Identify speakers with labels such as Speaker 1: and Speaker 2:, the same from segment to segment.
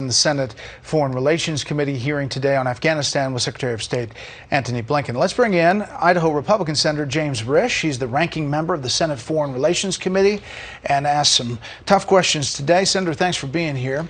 Speaker 1: the Senate Foreign Relations Committee hearing today on Afghanistan with Secretary of State Antony Blinken. Let's bring in Idaho Republican Senator James Risch. He's the ranking member of the Senate Foreign Relations Committee and asked some tough questions today. Senator, thanks for being here.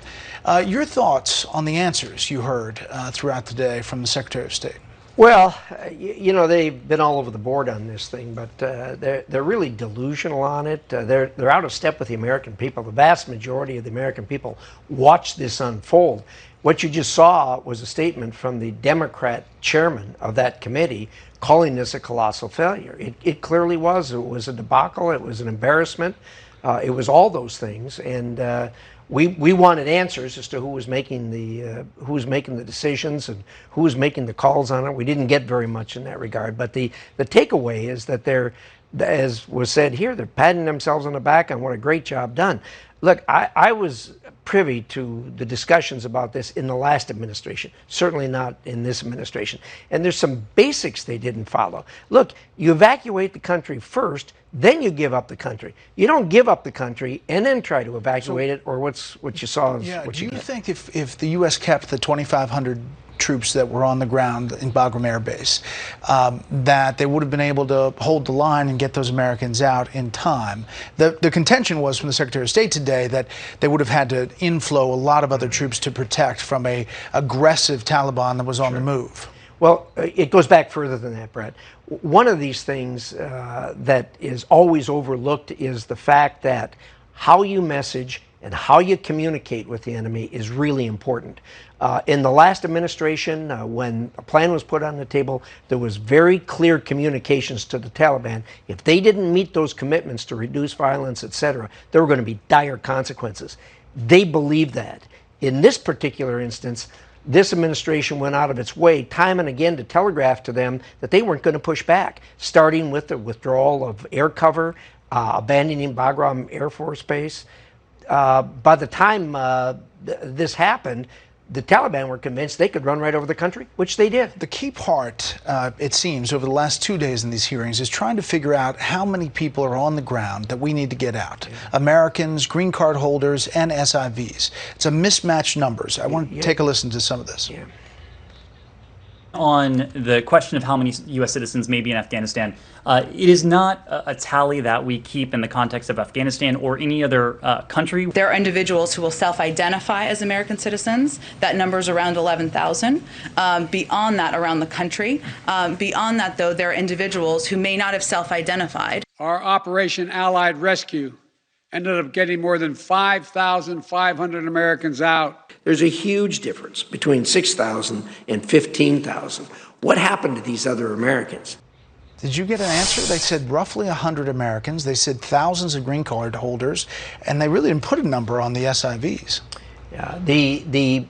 Speaker 1: Your thoughts on the answers you heard throughout the day from the Secretary of State?
Speaker 2: Well, you know, they've been all over the board on this thing, but they're really delusional on it. They're out of step with the American people. The vast majority of the American people watched this unfold. What you just saw was a statement from the Democrat chairman of that committee calling this a colossal failure. It clearly was. It was a debacle. It was an embarrassment. It was all those things, and we wanted answers as to who was making the decisions and who was making the calls on it. We didn't get very much in that regard. But the takeaway is that they're, as was said here, they're patting themselves on the back on what a great job done. Look, I was privy to the discussions about this in the last administration, certainly not in this administration. And there's some basics they didn't follow. Look, you evacuate the country first, then you give up the country. You don't give up the country and then try to evacuate it, or what you saw is what you get.
Speaker 1: Do you think if the U.S. kept the 2,500 troops that were on the ground in Bagram Air Base, that they would have been able to hold the line and get those Americans out in time? The contention was from the Secretary of State today that they would have had to inflow a lot of other troops to protect from a aggressive Taliban that was on the move.
Speaker 2: Well, it goes back further than that, Bret. One of these things that is always overlooked is the fact that how you message and how you communicate with the enemy is really important. In the last administration, when a plan was put on the table, there was very clear communications to the Taliban. If they didn't meet those commitments to reduce violence, etc., there were going to be dire consequences. They believed that. In this particular instance, this administration went out of its way time and again to telegraph to them that they weren't going to push back, starting with the withdrawal of air cover, abandoning Bagram Air Force Base. By the time this happened, the Taliban were convinced they could run right over the country, which they did.
Speaker 1: The key part, it seems, over the last 2 days in these hearings is trying to figure out how many people are on the ground that we need to get out. Yeah. Americans, green card holders, and SIVs. It's a mismatched numbers. I want to take a listen to some of this.
Speaker 2: Yeah.
Speaker 3: On the question of how many U.S. citizens may be in Afghanistan, it is not a tally that we keep in the context of Afghanistan or any other country.
Speaker 4: There are individuals who will self-identify as American citizens. That number is around 11,000. Beyond that, around the country. Beyond that, though, there are individuals who may not have self-identified.
Speaker 5: Our Operation Allied Rescue ended up getting more than 5,500 Americans out.
Speaker 2: There's a huge difference between 6,000 and 15,000. What happened to these other Americans?
Speaker 1: Did you get an answer? They said roughly 100 Americans. They said thousands of green card holders, and they really didn't put a number on the SIVs.
Speaker 2: Yeah,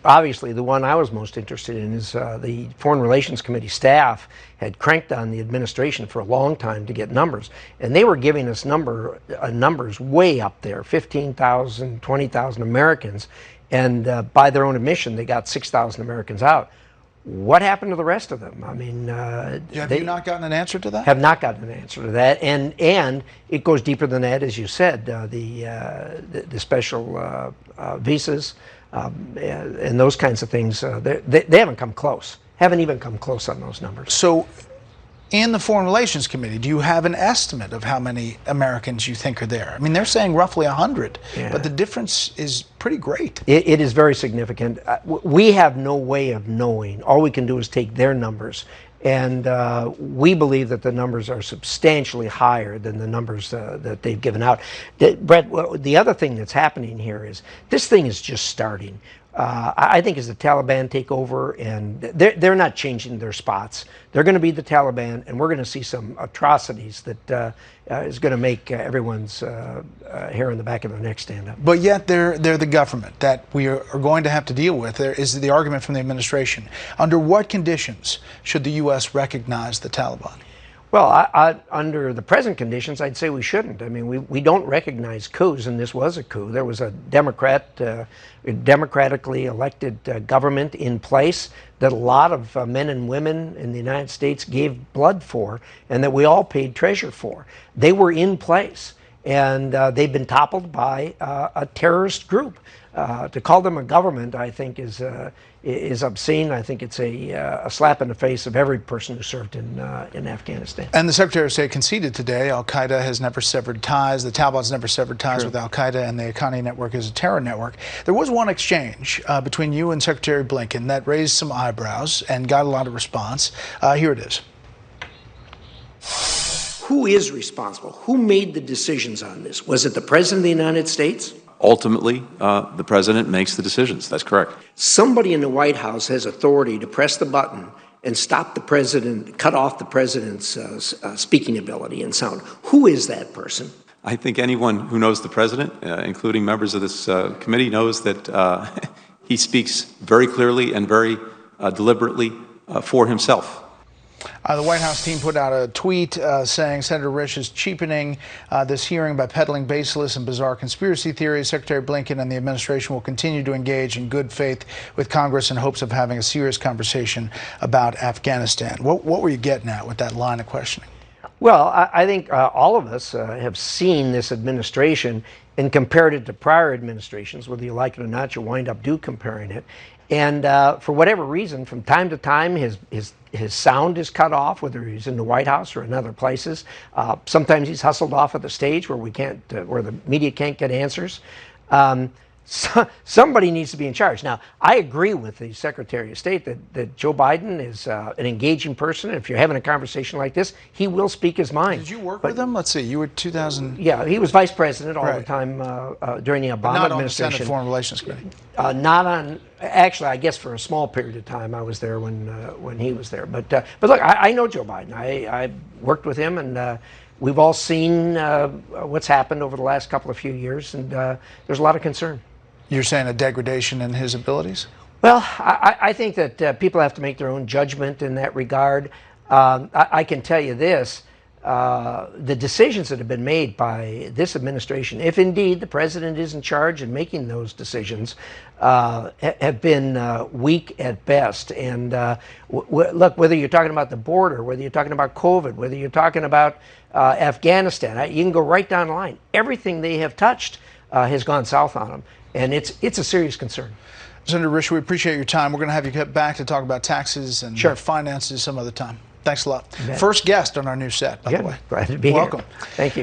Speaker 2: obviously the one I was most interested in is the Foreign Relations Committee staff had cranked on the administration for a long time to get numbers, and they were giving us numbers way up there, 15,000, 20,000 Americans, and by their own admission, they got 6,000 Americans out. What happened to the rest of them? I mean,
Speaker 1: have you not gotten an answer to that?
Speaker 2: Have not gotten an answer to that, and it goes deeper than that, as you said. The special visas and those kinds of things. They haven't come close. Haven't even come close on those numbers.
Speaker 1: So, in the Foreign Relations Committee, do you have an estimate of how many Americans you think are there? I mean, they're saying roughly 100, but the difference is pretty great.
Speaker 2: It is very significant. We have no way of knowing. All we can do is take their numbers, and we believe that the numbers are substantially higher than the numbers that they've given out. Bret, the other thing that's happening here is this thing is just starting. I think as the Taliban take over, and they're not changing their spots. They're going to be the Taliban, and we're going to see some atrocities that is going to make everyone's hair on the back of their neck stand up.
Speaker 1: But yet they're the government that we are going to have to deal with. There is the argument from the administration. Under what conditions should the U.S. recognize the Taliban?
Speaker 2: Well, under the present conditions, I'd say we shouldn't. I mean, we don't recognize coups, and this was a coup. There was a democratically elected government in place that a lot of men and women in the United States gave blood for, and that we all paid treasure for. They were in place, and they've been toppled by a terrorist group. To call them a government, I think, is obscene. I think it's a slap in the face of every person who served in Afghanistan.
Speaker 1: And the Secretary of State conceded today Al-Qaeda has never severed ties. The Taliban's never severed ties with Al-Qaeda, and the Haqqani network is a terror network. There was one exchange between you and Secretary Blinken that raised some eyebrows and got a lot of response. Here it is.
Speaker 6: Who is responsible? Who made the decisions on this? Was it the President of the United States?
Speaker 7: Ultimately, the President makes the decisions. That's correct.
Speaker 6: Somebody in the White House has authority to press the button and stop the President, cut off the President's speaking ability and sound. Who is that person?
Speaker 7: I think anyone who knows the President, including members of this committee, knows that he speaks very clearly and very deliberately for himself.
Speaker 1: The White House team put out a tweet saying Senator Risch is cheapening this hearing by peddling baseless and bizarre conspiracy theories. Secretary Blinken and the administration will continue to engage in good faith with Congress in hopes of having a serious conversation about Afghanistan. What were you getting at with that line of questioning?
Speaker 2: Well, I think all of us have seen this administration and compared it to prior administrations, whether you like it or not, you wind up comparing it. And for whatever reason, from time to time, his sound is cut off, whether he's in the White House or in other places. Sometimes he's hustled off at the stage where where the media can't get answers. Somebody needs to be in charge. Now, I agree with the Secretary of State that Joe Biden is an engaging person. If you're having a conversation like this, he will speak his mind.
Speaker 1: Did you work with him? Let's see, you were 2000.
Speaker 2: Yeah, he was vice president all the time during the Obama
Speaker 1: administration. Not on the Senate Foreign Relations Committee.
Speaker 2: Not on. Actually, I guess for a small period of time, I was there when he was there. But look, I know Joe Biden. I worked with him, and we've all seen what's happened over the last couple of few years, and there's a lot of concern.
Speaker 1: You're saying a degradation in his abilities?
Speaker 2: Well, I think that people have to make their own judgment in that regard. I can tell you this. The decisions that have been made by this administration, if indeed the president is in charge and making those decisions, have been weak at best. And look, whether you're talking about the border, whether you're talking about COVID, whether you're talking about Afghanistan, you can go right down the line. Everything they have touched has gone south on them. And it's a serious concern.
Speaker 1: Senator Risch, we appreciate your time. We're going to have you get back to talk about taxes and finances some other time. Thanks a lot. First guest on our new set, by the way.
Speaker 2: Glad to be
Speaker 1: Welcome.
Speaker 2: here. Thank you.